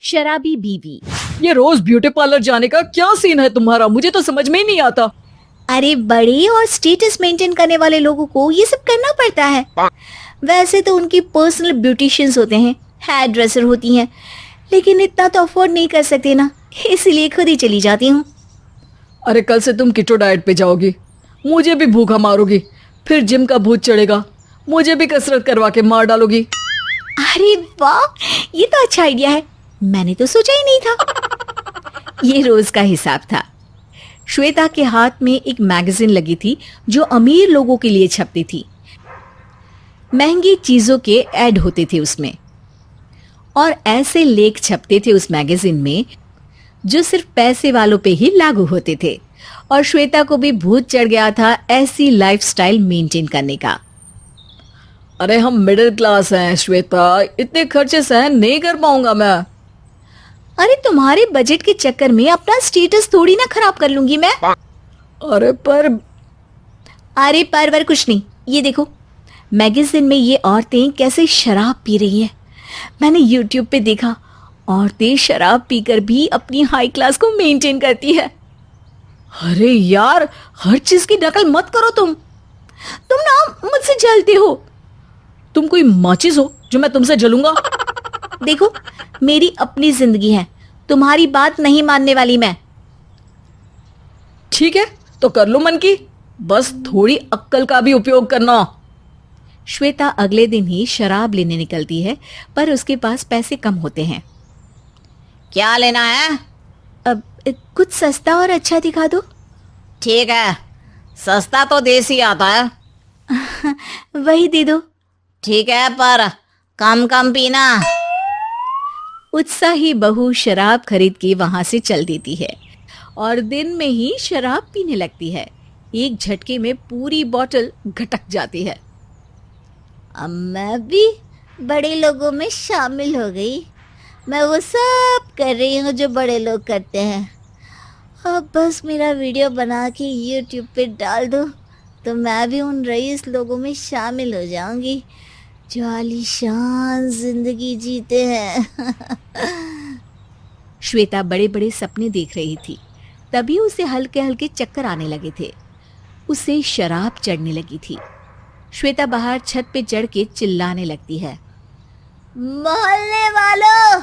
शराबी बीवी। ये रोज ब्यूटी पार्लर जाने का क्या सीन है तुम्हारा? मुझे तो समझ में ही नहीं आता। अरे बड़े और स्टेटस मेंटेन करने वाले लोगों को ये सब करना पड़ता है। वैसे तो उनकी पर्सनल ब्यूटिशियंस होते हैं, हेयर ड्रेसर होती हैं, लेकिन इतना तो अफोर्ड नहीं कर सकते ना, इसलिए खुद ही चली जाती हूँ। अरे कल से तुम कीटो डाइट पे जाओगी, मुझे भी भूखा मारोगी, फिर जिम का भूत चढ़ेगा, मुझे भी कसरत करवा के मार डालोगी। अरे वाह, ये तो अच्छा आइडिया है, मैंने तो सोचा ही नहीं था। ये रोज का हिसाब था। श्वेता के हाथ में एक मैगजीन लगी थी जो अमीर लोगों के लिए छपती थी। महंगी चीजों के ऐड होते थे उसमें, और ऐसे लेख छपते थे उस मैगजीन में जो सिर्फ पैसे वालों पे ही लागू होते थे। और श्वेता को भी भूत चढ़ गया था ऐसी लाइफस्टाइल मेंटेन करने का। अरे हम मिडिल क्लास हैं श्वेता, इतने खर्चे सहन नहीं कर पाऊंगा मैं। अरे तुम्हारे बजट के चक्कर में अपना स्टेटस थोड़ी ना खराब कर लूंगी मैं। अरे पर कुछ नहीं, ये देखो मैगजीन में ये औरतें कैसे शराब पी रही हैं। मैंने YouTube पे देखा, औरतें शराब पीकर भी अपनी हाई क्लास को मेंटेन करती है। अरे यार, हर चीज की नकल मत करो तुम ना मुझसे जलते हो। तुम कोई माचिस हो जो मैं तुमसे जलूंगा? देखो मेरी अपनी जिंदगी है, तुम्हारी बात नहीं मानने वाली मैं। ठीक है तो कर लो मन की, बस थोड़ी अक्ल का भी उपयोग करना। श्वेता अगले दिन ही शराब लेने निकलती है, पर उसके पास पैसे कम होते हैं। क्या लेना है? अब कुछ सस्ता और अच्छा दिखा दो। ठीक है, सस्ता तो देसी आता है। वही दे दो। ठीक है, पर कम कम पीना। उत्साही बहू शराब खरीद के वहां से चल देती है और दिन में ही शराब पीने लगती है। एक झटके में पूरी बोतल घटक जाती है। अब मैं भी बड़े लोगों में शामिल हो गई। मैं वो सब कर रही हूँ जो बड़े लोग करते हैं। अब बस मेरा वीडियो बना के YouTube पे डाल दो तो मैं भी उन रईस लोगों में शामिल हो जाऊंगी जो आलीशान जिंदगी जीते हैं। श्वेता बड़े बड़े सपने देख रही थी, तभी उसे हल्के हल्के चक्कर आने लगे थे। उसे शराब चढ़ने लगी थी। श्वेता बाहर छत पे चढ़ के चिल्लाने लगती है, मोहल्ले वालों,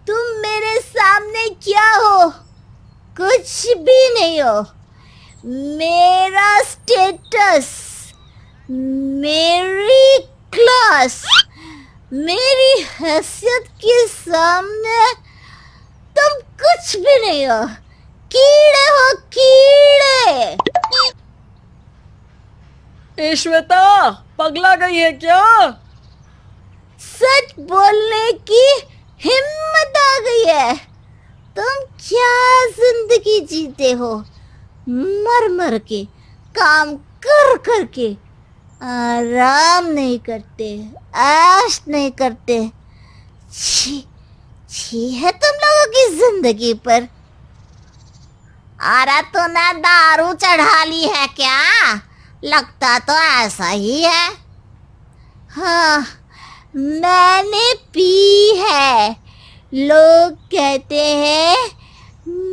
तुम मेरे सामने क्या हो? कुछ भी नहीं हो। मेरा स्टेटस, मेरी क्लास, मेरी हैसियत के सामने तुम कुछ भी नहीं हो। कीड़े हो, कीड़े। ए श्वेता, पगला गई है क्या? सच बोलने की हिम्मत आ गई है। तुम क्या जिंदगी जीते हो? मर मर के, काम कर कर के, आराम नहीं करते, ऐश नहीं करते। छी छी है तुम लोगों की जिंदगी पर। अरे तूने दारू चढ़ा ली है क्या? लगता तो ऐसा ही है। हाँ, मैंने पी है। लोग कहते हैं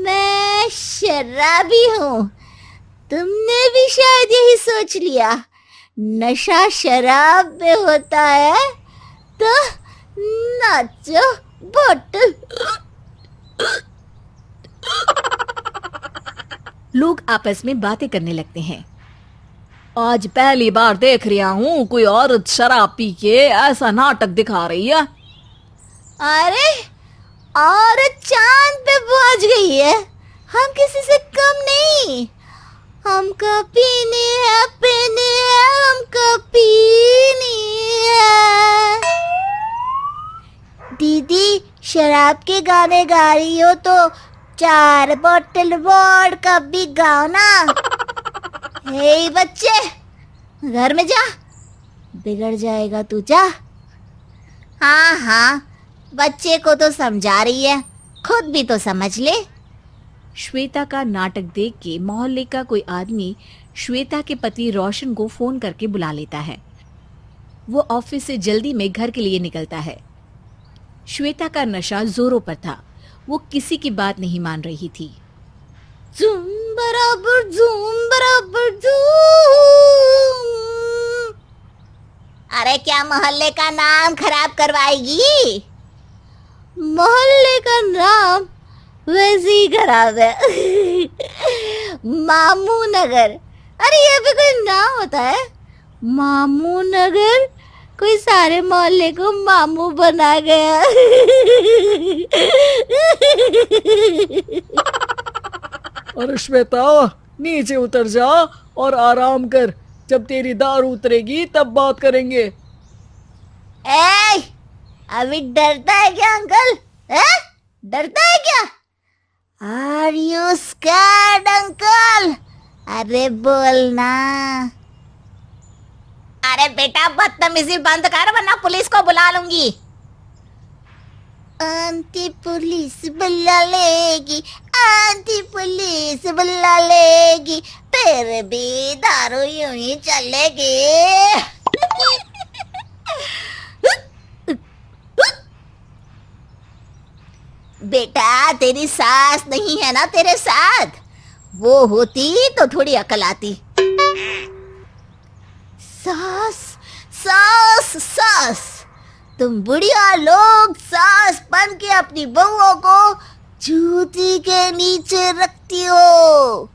मैं शराबी हूँ। तुमने भी शायद यही सोच लिया। नशा शराब में होता है तो नाचो बोतल। लोग आपस में बातें करने लगते हैं। आज पहली बार देख रहा हूँ कोई औरत शराब पी के ऐसा नाटक दिखा रही है। अरे औरत चांद पे पहुंच गई है। हम किसी से कम नहीं। हमको पीनी है, पीनी है, हमको पीनी है। दीदी शराब के गाने गा रही हो तो 4 बोतल वोडका भी गाओ ना। हे बच्चे, घर में जा, बिगड़ जाएगा तू, जा। हाँ हाँ, बच्चे को तो समझा रही है, खुद भी तो समझ ले। श्वेता का नाटक देख के मोहल्ले का कोई आदमी श्वेता के पति रोशन को फोन करके बुला लेता है। वो ऑफिस से जल्दी में घर के लिए निकलता है। श्वेता का नशा जोरों पर था। वो किसी की बात नहीं मान रही थी। झूम बराबर झूम। अरे क्या मोहल्ले का नाम खराब करवाएगी? मोहल्ले का नाम वैसे ही खराब है। मामू नगर। अरे ये भी कोई नाम होता है? मामू नगर। कोई सारे मोहल्ले को मामू बना गया। अरे श्वेता, नीचे उतर जा और आराम कर। जब तेरी दारू उतरेगी तब बात करेंगे। ए, अभी डरता है क्या अंकल? डरता है क्या? Are you scared uncle? अरे बोलना। अरे बेटा बदतमीजी बंद कर वरना पुलिस को बुला लूंगी। आंटी पुलिस बुला लेगी, आंटी पुलिस बुला लेगी, फिर भी दारू यूं ही चलेगी। बेटा तेरी सास नहीं है ना तेरे साथ? वो होती तो थोड़ी अकल आती। सास सास सास, तुम बुढ़िया लोग सास बन के अपनी बहुओं को जूती के नीचे रखती हो।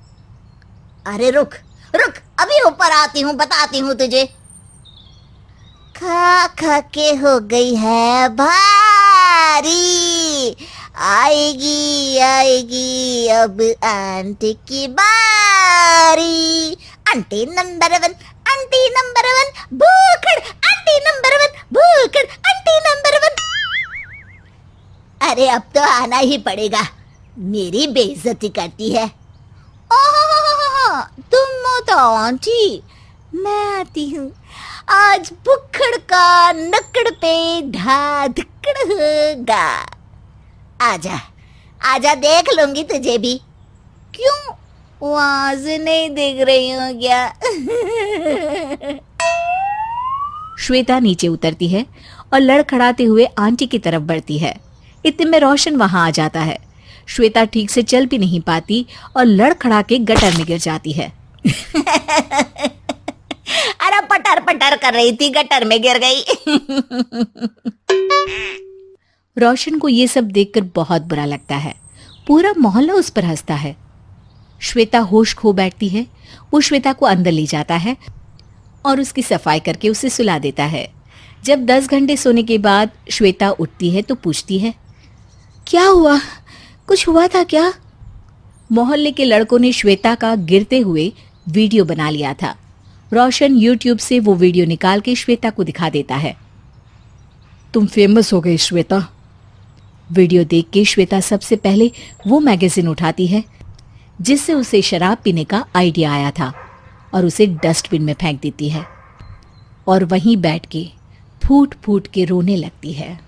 अरे रुक रुक, अभी ऊपर आती हूँ, बताती हूँ तुझे। खा खा के हो गई है भारी, आएगी आएगी अब आंटी की बारी। आंटी नंबर 1, आंटी नंबर 1 भूखड़, आंटी नंबर 1 भूखड़, आंटी नंबर 1। अरे अब तो आना ही पड़ेगा, मेरी बेइज्जती करती है। ओह तुम हो तो आंटी, मैं आती हूँ। आज भूखड़ का नकड़ पे ढा धिक्कड़ होगा। आजा आजा, देख लूंगी तुझे भी। क्यों, वहां से नहीं देख रही हूँ क्या? श्वेता नीचे उतरती है और लड़खड़ाते हुए आंटी की तरफ बढ़ती है। इतने में रोशन वहां आ जाता है। श्वेता ठीक से चल भी नहीं पाती और लड़खड़ा के गटर में गिर जाती है। अरे पटर पटर कर रही थी, गटर में गिर गई। रोशन को ये सब देखकर बहुत बुरा लगता है। पूरा मोहल्ला उस पर हंसता है। श्वेता होश खो बैठती है। वो श्वेता को अंदर ले जाता है और उसकी सफाई करके उसे सुला देता है। जब 10 घंटे सोने के बाद श्वेता उठती है तो पूछती है, क्या हुआ? कुछ हुआ था क्या? मोहल्ले के लड़कों ने श्वेता का गिरते हुए वीडियो बना लिया था। रोशन यूट्यूब से वो वीडियो निकाल के श्वेता को दिखा देता है। तुम फेमस हो गई श्वेता। वीडियो देख के श्वेता सबसे पहले वो मैगजीन उठाती है जिससे उसे शराब पीने का आइडिया आया था और उसे डस्टबिन में फेंक देती है और वहीं बैठ के फूट फूट के रोने लगती है।